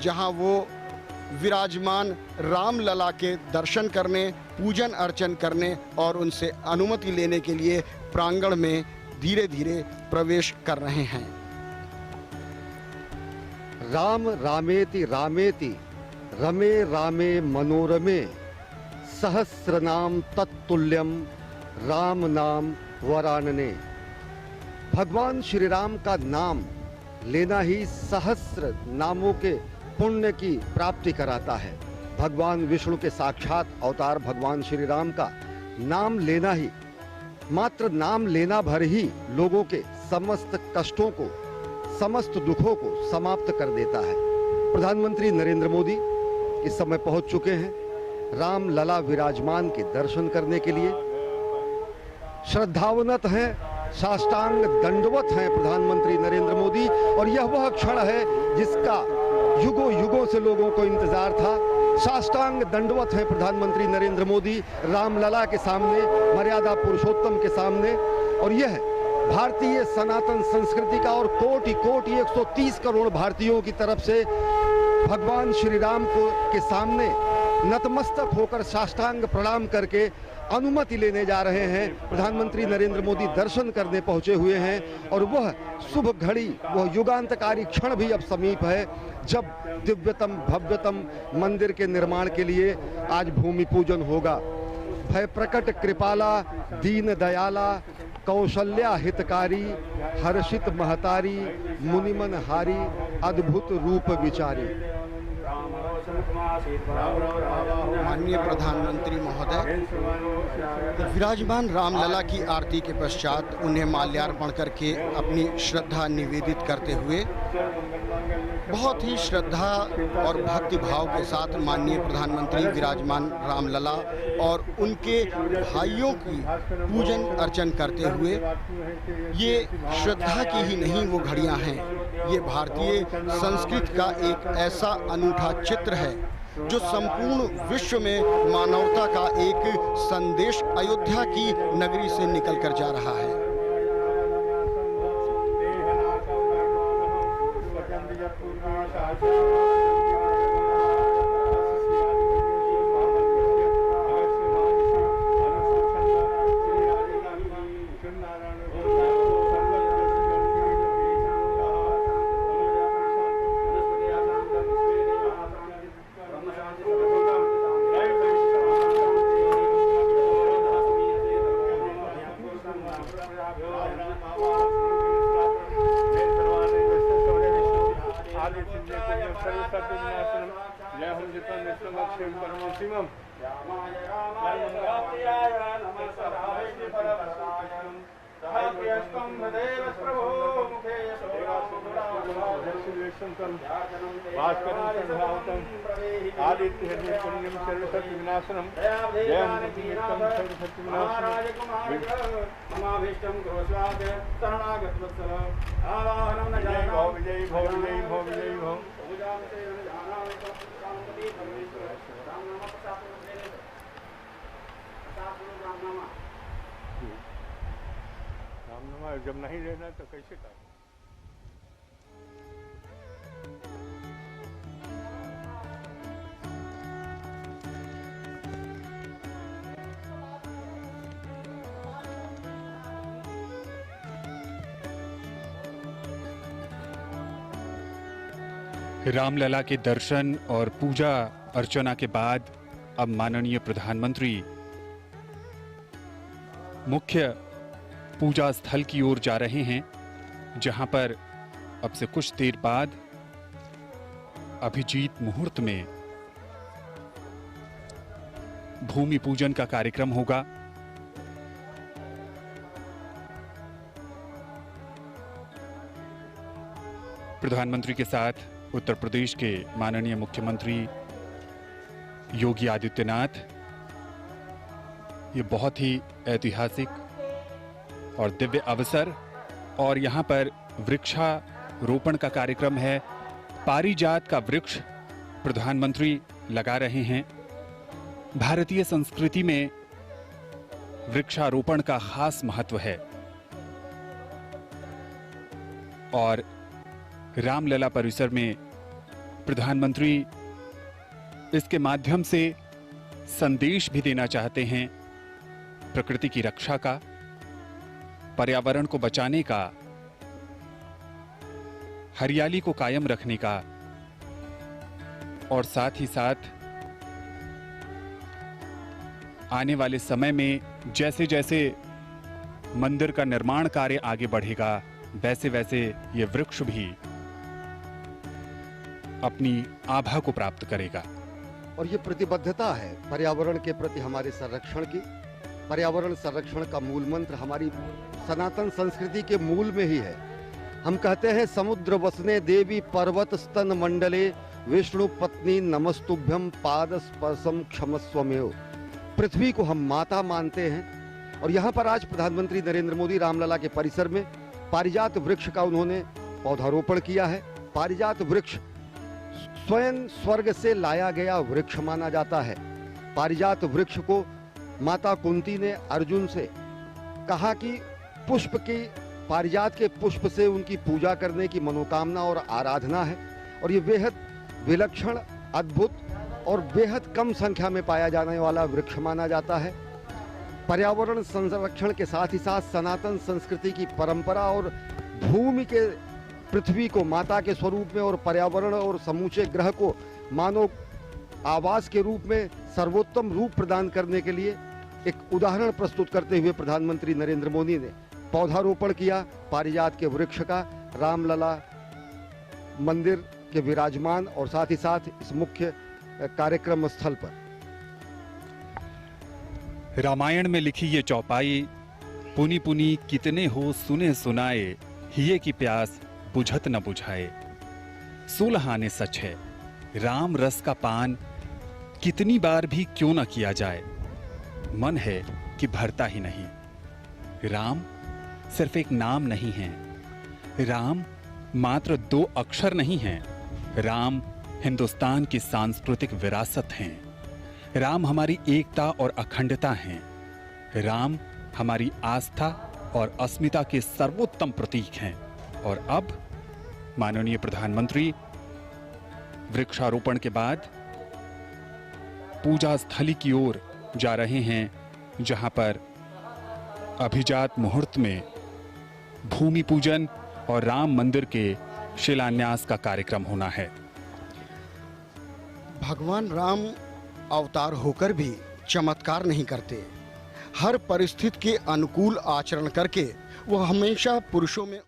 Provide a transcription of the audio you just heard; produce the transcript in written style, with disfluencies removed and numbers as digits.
जहां वो विराजमान रामलला के दर्शन करने, पूजन अर्चन करने और उनसे अनुमति लेने के लिए प्रांगण में धीरे धीरे प्रवेश कर रहे हैं। राम रामेति रामेति रमे रामे मनोरमे सहस्रनाम तत्तुल्यम राम नाम वरानने। भगवान श्री राम का नाम लेना ही सहस्र नामों के पुण्य की प्राप्ति कराता है। भगवान विष्णु के साक्षात अवतार भगवान श्री राम का नाम लेना ही, मात्र नाम लेना भर ही लोगों के समस्त कष्टों को, समस्त दुखों को समाप्त कर देता है। प्रधानमंत्री नरेंद्र मोदी इस समय पहुंच चुके हैं राम लला विराजमान के दर्शन करने के लिए। श्रद्धावनत हैं, साष्टांग दंडवत हैं प्रधानमंत्री नरेंद्र मोदी, और यह वह क्षण है जिसका युगों युगों से लोगों को इंतजार था। साष्टांग दंडवत हैं प्रधानमंत्री नरेंद्र मोदी रामलला के सामने, मर्यादा पुरुषोत्तम के सामने। और यह भारतीय सनातन संस्कृति का और कोटि कोटि 130 करोड़ भारतीयों की तरफ से भगवान श्री राम को के सामने नतमस्तक होकर साष्टांग प्रणाम करके अनुमति लेने जा रहे हैं। प्रधानमंत्री नरेंद्र मोदी दर्शन करने पहुंचे हुए हैं और वह शुभ घड़ी, वह युगांतकारी क्षण भी अब समीप है जब दिव्यतम भव्यतम मंदिर के निर्माण के लिए आज भूमि पूजन होगा। भय प्रकट कृपाला दीन दयाला कौशल्या हितकारी हर्षित महतारी मुनिमन हारी अद्भुत रूप विचारी। माननीय प्रधानमंत्री महोदय, विराजमान रामलला की आरती के पश्चात उन्हें माल्यार्पण करके अपनी श्रद्धा निवेदित करते हुए बहुत ही श्रद्धा और भक्ति भाव के साथ माननीय प्रधानमंत्री विराजमान रामलला और उनके भाइयों की पूजन अर्चन करते हुए, ये श्रद्धा की ही नहीं वो घड़ियां हैं, ये भारतीय संस्कृति का एक ऐसा अनूठा चित्र है जो संपूर्ण विश्व में मानवता का एक संदेश अयोध्या की नगरी से निकलकर जा रहा है। जब नहीं लेना तो कैसे करें? रामलला के दर्शन और पूजा अर्चना के बाद अब माननीय प्रधानमंत्री मुख्य पूजा स्थल की ओर जा रहे हैं, जहां पर अब से कुछ देर बाद अभिजीत मुहूर्त में भूमि पूजन का कार्यक्रम होगा। प्रधानमंत्री के साथ उत्तर प्रदेश के माननीय मुख्यमंत्री योगी आदित्यनाथ। ये बहुत ही ऐतिहासिक और दिव्य अवसर, और यहाँ पर वृक्षारोपण का कार्यक्रम है। पारिजात का वृक्ष प्रधानमंत्री लगा रहे हैं। भारतीय संस्कृति में वृक्षारोपण का खास महत्व है और रामलला परिसर में प्रधानमंत्री इसके माध्यम से संदेश भी देना चाहते हैं प्रकृति की रक्षा का, पर्यावरण को बचाने का, हरियाली को कायम रखने का, और साथ ही साथ आने वाले समय में जैसे जैसे मंदिर का निर्माण कार्य आगे बढ़ेगा वैसे वैसे ये वृक्ष भी अपनी आभा को प्राप्त करेगा। और ये प्रतिबद्धता है पर्यावरण के प्रति हमारे संरक्षण की। पर्यावरण संरक्षण का मूल मंत्र हमारी सनातन संस्कृति के मूल में ही है। हम कहते हैं समुद्र वसने देवी पर्वत स्तन मंडले विष्णु पत्नी नमस्तुभ्यम पाद स्पर्शम क्षमस्वमेव। पृथ्वी को हम माता मानते हैं और यहाँ पर आज प्रधानमंत्री नरेंद्र मोदी रामलला के परिसर में पारिजात वृक्ष का उन्होंने पौधारोपण किया है। पारिजात वृक्ष स्वयं स्वर्ग से लाया गया वृक्ष माना जाता है। पारिजात वृक्ष को माता कुंती ने अर्जुन से कहा कि पुष्प की पारिजात के पुष्प से उनकी पूजा करने की मनोकामना और आराधना है और ये बेहद विलक्षण, अद्भुत और बेहद कम संख्या में पाया जाने वाला वृक्ष माना जाता है। पर्यावरण संरक्षण के साथ ही साथ सनातन संस्कृति की परंपरा और भूमि के पृथ्वी को माता के स्वरूप में और पर्यावरण और समूचे ग्रह को मानव आवास के रूप में सर्वोत्तम रूप प्रदान करने के लिए एक उदाहरण प्रस्तुत करते हुए प्रधानमंत्री नरेंद्र मोदी ने पौधारोपण किया पारिजात के वृक्ष का रामलला मंदिर के विराजमान और साथ ही साथ इस मुख्य कार्यक्रम स्थल पर। रामायण में लिखी ये चौपाई पुनी पुनी कितने हो सुने सुनाए, हिये की प्यास बुझत न बुझाए। 16 आने सच है, राम रस का पान कितनी बार भी क्यों न किया जाए, मन है कि भरता ही नहीं। राम सिर्फ एक नाम नहीं है, राम मात्र 2 अक्षर नहीं हैं, राम हिंदुस्तान की सांस्कृतिक विरासत हैं, राम हमारी एकता और अखंडता हैं, राम हमारी आस्था और अस्मिता के सर्वोत्तम प्रतीक हैं। और अब माननीय प्रधानमंत्री वृक्षारोपण के बाद पूजा स्थली की ओर जा रहे हैं, जहां पर अभिजात मुहूर्त में भूमि पूजन और राम मंदिर के शिलान्यास का कार्यक्रम होना है। भगवान राम अवतार होकर भी चमत्कार नहीं करते। हर परिस्थिति के अनुकूल आचरण करके वो हमेशा पुरुषों में